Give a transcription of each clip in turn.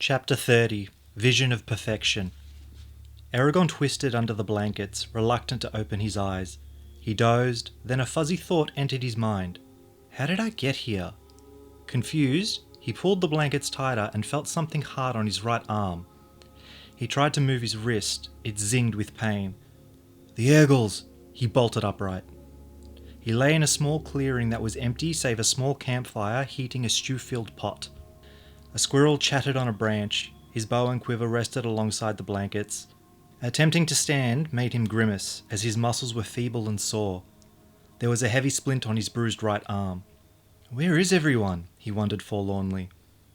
Chapter 30 Vision of Perfection. Eragon twisted under the blankets, reluctant to open his eyes. He dozed, then a fuzzy thought entered his mind. How did I get here? Confused, he pulled the blankets tighter and felt something hard on his right arm. He tried to move his wrist. It zinged with pain. The Eagles! He bolted upright. He lay in a small clearing that was empty save a small campfire heating a stew-filled pot. A squirrel chattered on a branch. His bow and quiver rested alongside the blankets. Attempting to stand made him grimace, as his muscles were feeble and sore. There was a heavy splint on his bruised right arm. Where is everyone? He wondered forlornly.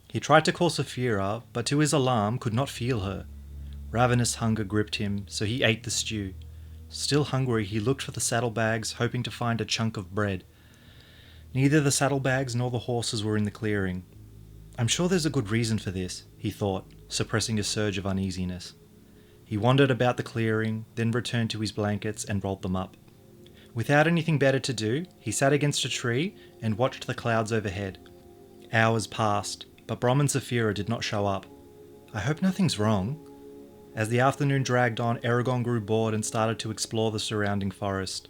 He tried to call Saphira, but to his alarm could not feel her. Ravenous hunger gripped him, so he ate the stew. Still hungry, he looked for the saddlebags, hoping to find a chunk of bread. Neither the saddlebags nor the horses were in the clearing. I'm sure there's a good reason for this, he thought, suppressing a surge of uneasiness. He wandered about the clearing, then returned to his blankets and rolled them up. Without anything better to do, he sat against a tree and watched the clouds overhead. Hours passed, but Brom and Saphira did not show up. I hope nothing's wrong. As the afternoon dragged on, Eragon grew bored and started to explore the surrounding forest.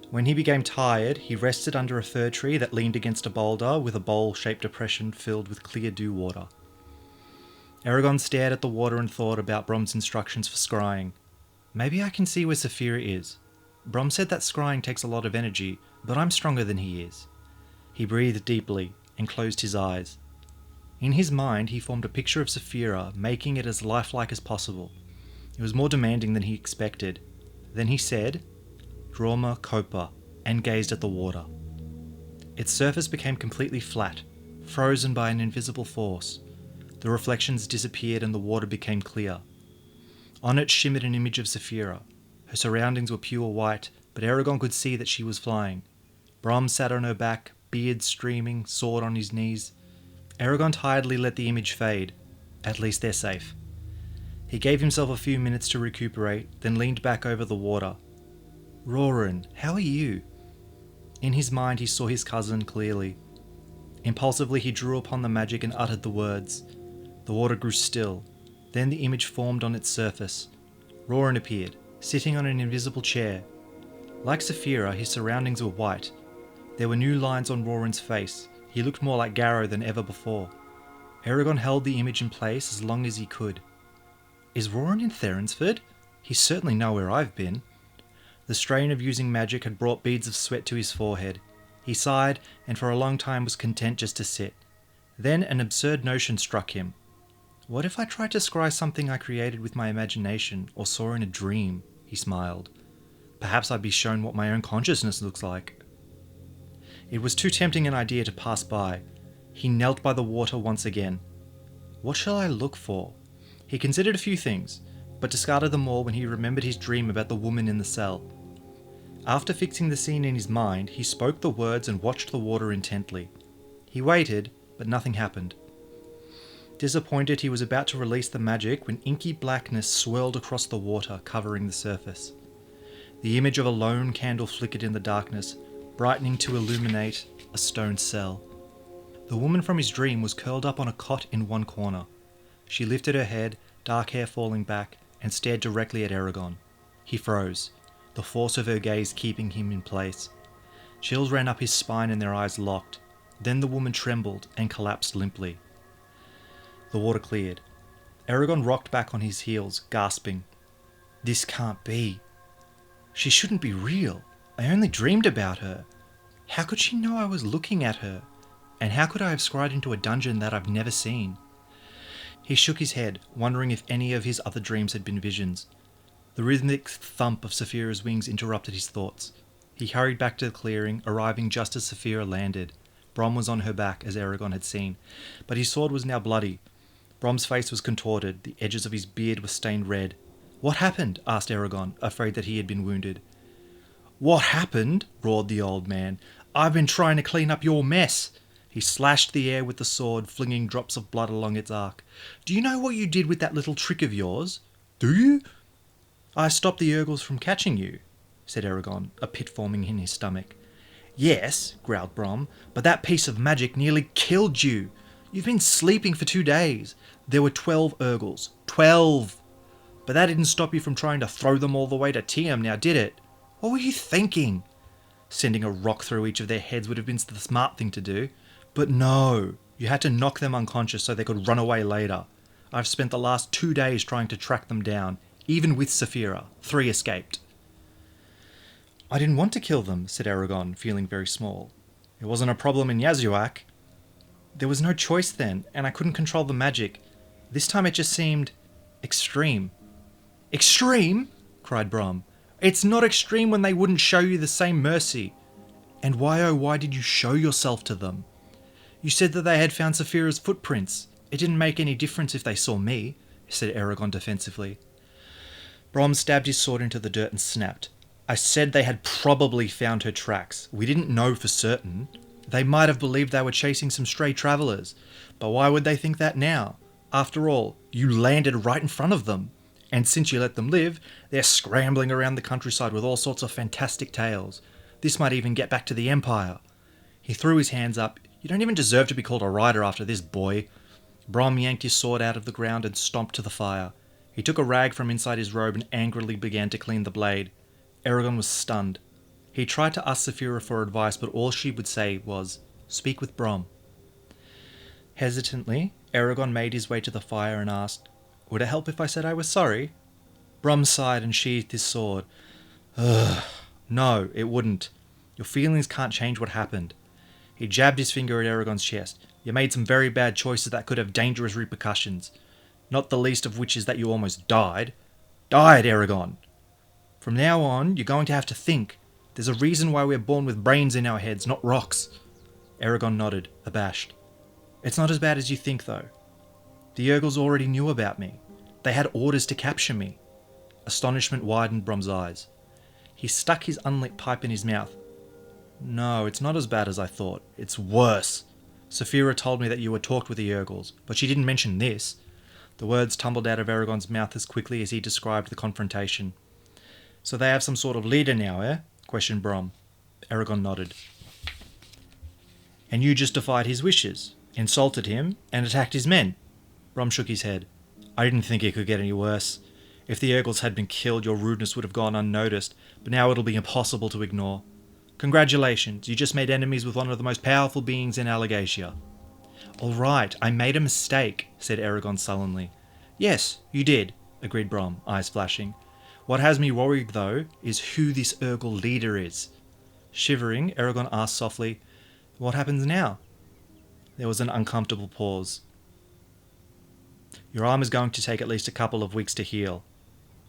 When he became tired, he rested under a fir tree that leaned against a boulder with a bowl-shaped depression filled with clear dew water. Eragon stared at the water and thought about Brom's instructions for scrying. Maybe I can see where Saphira is. Brom said that scrying takes a lot of energy, but I'm stronger than he is. He breathed deeply and closed his eyes. In his mind, he formed a picture of Saphira, making it as lifelike as possible. It was more demanding than he expected. Then he said, Droma Copa, and gazed at the water. Its surface became completely flat, frozen by an invisible force. The reflections disappeared and the water became clear. On it shimmered an image of Saphira. Her surroundings were pure white, but Eragon could see that she was flying. Brom sat on her back, beard streaming, sword on his knees. Eragon tiredly let the image fade. At least they're safe. He gave himself a few minutes to recuperate, then leaned back over the water. Roran, how are you? In his mind he saw his cousin clearly. Impulsively he drew upon the magic and uttered the words. The water grew still. Then the image formed on its surface. Roran appeared, sitting on an invisible chair. Like Saphira, his surroundings were white. There were new lines on Roran's face. He looked more like Garrow than ever before. Eragon held the image in place as long as he could. Is Roran in Therinsford? He's certainly know where I've been. The strain of using magic had brought beads of sweat to his forehead. He sighed, and for a long time was content just to sit. Then an absurd notion struck him. What if I tried to scry something I created with my imagination or saw in a dream? He smiled. Perhaps I'd be shown what my own consciousness looks like. It was too tempting an idea to pass by. He knelt by the water once again. What shall I look for? He considered a few things, but discarded them all when he remembered his dream about the woman in the cell. After fixing the scene in his mind, he spoke the words and watched the water intently. He waited, but nothing happened. Disappointed, he was about to release the magic when inky blackness swirled across the water, covering the surface. The image of a lone candle flickered in the darkness, brightening to illuminate a stone cell. The woman from his dream was curled up on a cot in one corner. She lifted her head, dark hair falling back, and stared directly at Eragon. He froze, the force of her gaze keeping him in place. Chills ran up his spine and their eyes locked. Then the woman trembled and collapsed limply. The water cleared. Eragon rocked back on his heels, gasping. This can't be. She shouldn't be real. I only dreamed about her. How could she know I was looking at her? And how could I have scryed into a dungeon that I've never seen? He shook his head, wondering if any of his other dreams had been visions. The rhythmic thump of Saphira's wings interrupted his thoughts. He hurried back to the clearing, arriving just as Saphira landed. Brom was on her back, as Eragon had seen, but his sword was now bloody. Brom's face was contorted, the edges of his beard were stained red. What happened? Asked Eragon, afraid that he had been wounded. What happened? Roared the old man. I've been trying to clean up your mess. He slashed the air with the sword, flinging drops of blood along its arc. Do you know what you did with that little trick of yours? Do you? I stopped the Urgles from catching you, said Eragon, a pit forming in his stomach. Yes, growled Brom, but that piece of magic nearly killed you. You've been sleeping for 2 days. There were 12 Urgles. 12! But that didn't stop you from trying to throw them all the way to Tiam, now did it? What were you thinking? Sending a rock through each of their heads would have been the smart thing to do. But no, you had to knock them unconscious so they could run away later. I've spent the last 2 days trying to track them down. Even with Saphira, 3 escaped. I didn't want to kill them, said Eragon, feeling very small. It wasn't a problem in Yazuak. There was no choice then, and I couldn't control the magic. This time it just seemed extreme. Extreme? Cried Brom. It's not extreme when they wouldn't show you the same mercy. And why oh why did you show yourself to them? You said that they had found Saphira's footprints. It didn't make any difference if they saw me, said Eragon defensively. Brom stabbed his sword into the dirt and snapped. I said they had probably found her tracks. We didn't know for certain. They might have believed they were chasing some stray travellers. But why would they think that now? After all, you landed right in front of them. And since you let them live, they're scrambling around the countryside with all sorts of fantastic tales. This might even get back to the Empire. He threw his hands up. You don't even deserve to be called a rider after this, boy. Brom yanked his sword out of the ground and stomped to the fire. He took a rag from inside his robe and angrily began to clean the blade. Eragon was stunned. He tried to ask Saphira for advice, but all she would say was, "Speak with Brom." Hesitantly, Eragon made his way to the fire and asked, "Would it help if I said I was sorry?" Brom sighed and sheathed his sword. "Ugh, no, it wouldn't. Your feelings can't change what happened." He jabbed his finger at Eragon's chest. "You made some very bad choices that could have dangerous repercussions. Not the least of which is that you almost died. Died, Eragon! From now on, you're going to have to think. There's a reason why we're born with brains in our heads, not rocks." Eragon nodded, abashed. "It's not as bad as you think, though. The Urgles already knew about me. They had orders to capture me." Astonishment widened Brom's eyes. He stuck his unlit pipe in his mouth. "No, it's not as bad as I thought. It's worse. Saphira told me that you had talked with the Urgles, but she didn't mention this." The words tumbled out of Eragon's mouth as quickly as he described the confrontation. "So they have some sort of leader now, eh?" questioned Brom. Eragon nodded. "And you just defied his wishes, insulted him, and attacked his men?" Brom shook his head. "I didn't think it could get any worse. If the Urgles had been killed, your rudeness would have gone unnoticed, but now it'll be impossible to ignore. Congratulations, you just made enemies with one of the most powerful beings in Allegatia." "All right, I made a mistake," said Eragon sullenly. "Yes, you did," agreed Brom, eyes flashing. "What has me worried, though, is who this Urgle leader is." Shivering, Eragon asked softly, "What happens now?" There was an uncomfortable pause. "Your arm is going to take at least a couple of weeks to heal.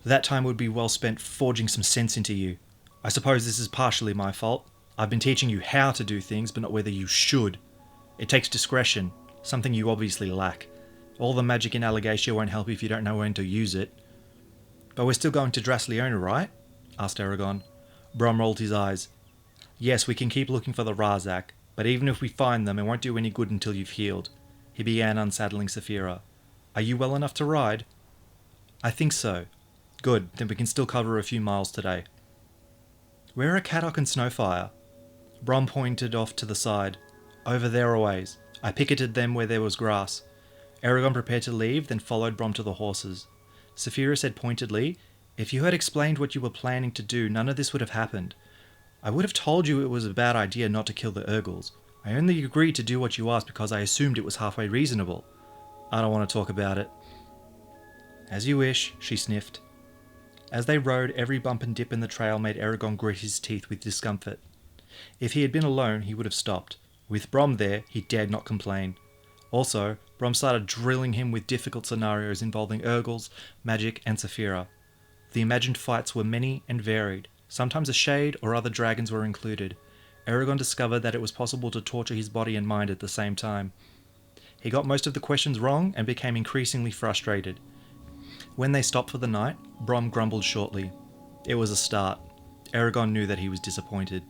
That time would be well spent forging some sense into you. I suppose this is partially my fault. I've been teaching you how to do things, but not whether you should. It takes discretion, something you obviously lack. All the magic in Allegatia won't help if you don't know when to use it." "But we're still going to Drasleona, right?" asked Eragon. Brom rolled his eyes. "Yes, we can keep looking for the Razak, but even if we find them, it won't do any good until you've healed." He began unsaddling Saphira. "Are you well enough to ride?" "I think so." "Good, then we can still cover a few miles today." "Where are Caddock and Snowfire?" Brom pointed off to the side. "Over there a ways. I picketed them where there was grass." Eragon prepared to leave, then followed Brom to the horses. Saphira said pointedly, "If you had explained what you were planning to do, none of this would have happened. I would have told you it was a bad idea not to kill the Urgles. I only agreed to do what you asked because I assumed it was halfway reasonable." "I don't want to talk about it." "As you wish," she sniffed. As they rode, every bump and dip in the trail made Eragon grit his teeth with discomfort. If he had been alone, he would have stopped. With Brom there, he dared not complain. Also, Brom started drilling him with difficult scenarios involving Urgles, magic, and Saphira. The imagined fights were many and varied. Sometimes a shade or other dragons were included. Eragon discovered that it was possible to torture his body and mind at the same time. He got most of the questions wrong and became increasingly frustrated. When they stopped for the night, Brom grumbled shortly. It was a start. Eragon knew that he was disappointed.